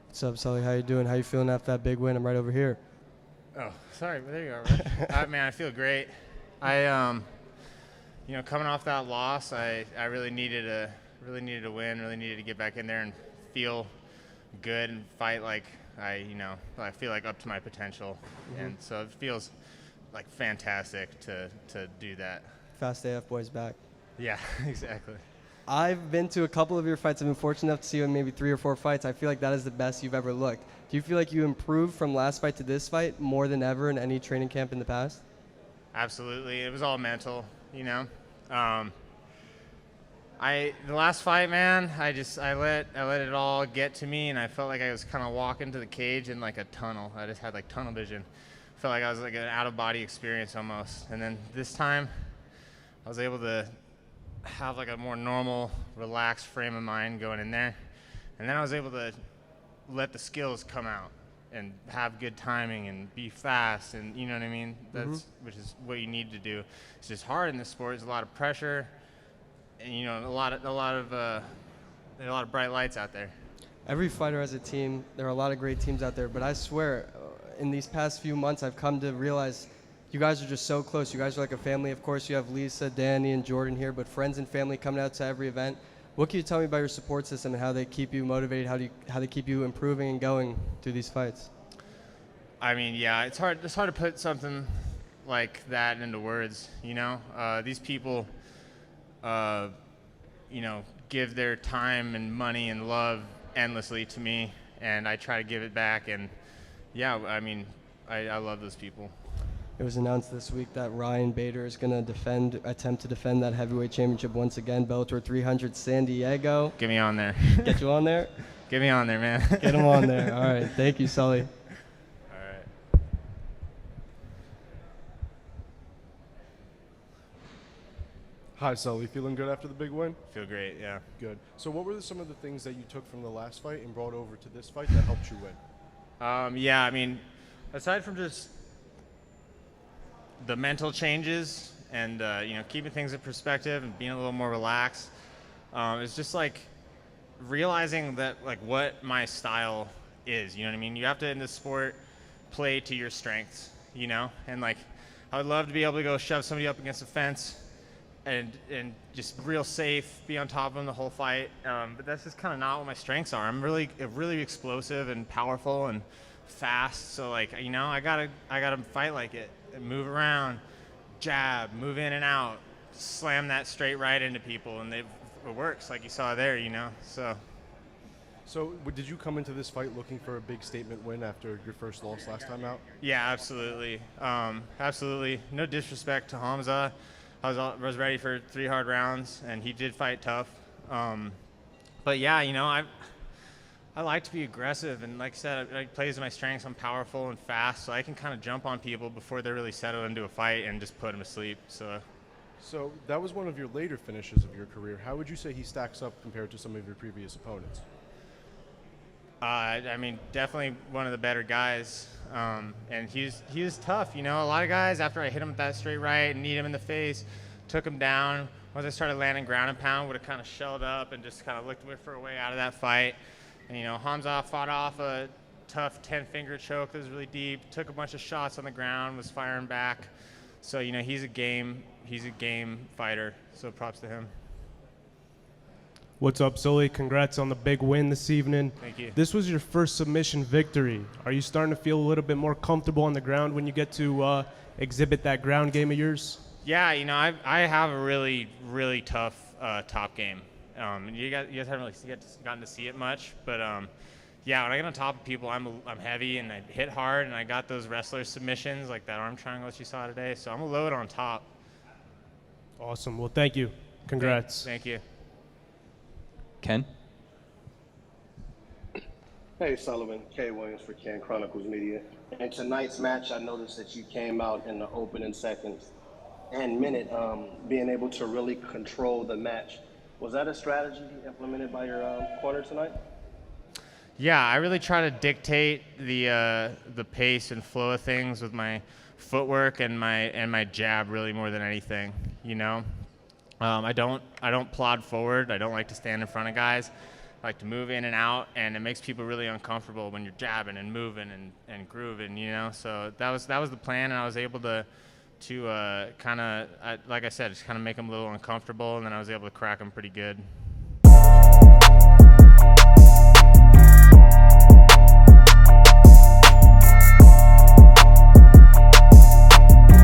What's up, Sully? How you doing? How you feeling after that big win? I'm right over here. Oh, sorry, but there you are, man. Man, I feel great. Coming off that loss, I really needed to win. Really needed to get back in there and feel good and fight like I feel like up to my potential. And so it feels like fantastic to do that. Fast AF boys back. Yeah, exactly. I've been to a couple of your fights. I've been fortunate enough to see you in maybe 3 or 4 fights. I feel like that is the best you've ever looked. Do you feel like you improved from last fight to this fight more than ever in any training camp in the past? Absolutely. It was all mental, you know. The last fight, man, I let it all get to me, and I felt like I was kind of walking to the cage in like a tunnel. I just had like tunnel vision. Felt like I was like an out of body experience almost. And then this time, I was able to have like a more normal, relaxed frame of mind going in there, and then I was able to let the skills come out and have good timing and be fast, and you know what I mean. Which is what you need to do. It's just hard in this sport. There's a lot of pressure, and a lot of bright lights out there. Every fighter has a team. There are a lot of great teams out there, but I swear, in these past few months, I've come to realize you guys are just so close. You guys are like a family. Of course, you have Lisa, Danny, and Jordan here, but friends and family coming out to every event. What can you tell me about your support system and how they keep you motivated, how they keep you improving and going through these fights? I mean, yeah, it's hard to put something like that into words, These people, give their time and money and love endlessly to me, and I try to give it back. And, yeah, I mean, I love those people. It was announced this week that Ryan Bader is going to attempt to defend that heavyweight championship once again. Bellator 300 San Diego. Get me on there. Get you on there? Get me on there, man. Get him on there. All right. Thank you, Sully. All right. Hi, Sully. Feeling good after the big win? Feel great, yeah. Good. So what were some of the things that you took from the last fight and brought over to this fight that helped you win? Yeah, I mean, aside from just the mental changes and keeping things in perspective and being a little more relaxed, it's just like realizing that like what my style is. You know what I mean? You have to, in this sport, play to your strengths, and like I would love to be able to go shove somebody up against a fence and just real safe, be on top of them the whole fight, but that's just kind of not what my strengths are. I'm really explosive and powerful and fast, so like I gotta fight like it and move around, jab, move in and out, slam that straight right into people, and it works like you saw there, So did you come into this fight looking for a big statement win after your first loss last time out? Yeah, absolutely. Absolutely. No disrespect to Hamza. I was ready for 3 hard rounds, and he did fight tough. But yeah, I like to be aggressive, and like I said, it plays to my strengths. I'm powerful and fast, so I can kind of jump on people before they're really settled into a fight and just put them to sleep. So that was one of your later finishes of your career. How would you say he stacks up compared to some of your previous opponents? I mean, definitely one of the better guys, and he was tough. A lot of guys, after I hit him with that straight right and kneed him in the face, took him down. Once I started landing ground and pound, would have kind of shelled up and just kind of looked for a way out of that fight. And, Hamza fought off a tough 10-finger choke that was really deep, took a bunch of shots on the ground, was firing back. So, he's a game fighter, so props to him. What's up, Sully? Congrats on the big win this evening. Thank you. This was your first submission victory. Are you starting to feel a little bit more comfortable on the ground when you get to exhibit that ground game of yours? Yeah, I have a really, really tough top game. You guys haven't really gotten to see it much, but yeah, when I get on top of people, I'm heavy and I hit hard, and I got those wrestler submissions like that arm triangle that you saw today. So I'm a load on top. Awesome. Well, thank you. Congrats. Thank you. Ken? Hey, Sullivan. Kay Williams for Ken Chronicles Media. In tonight's match, I noticed that you came out in the opening seconds and minute, being able to really control the match. Was that a strategy implemented by your corner tonight? Yeah, I really try to dictate the pace and flow of things with my footwork and my jab really more than anything. I don't plod forward. I don't like to stand in front of guys. like to move in and out, and it makes people really uncomfortable when you're jabbing and moving and grooving, you know. So that was the plan, and I was able to kind of, like I said, just kind of make them a little uncomfortable, and then I was able to crack them pretty good.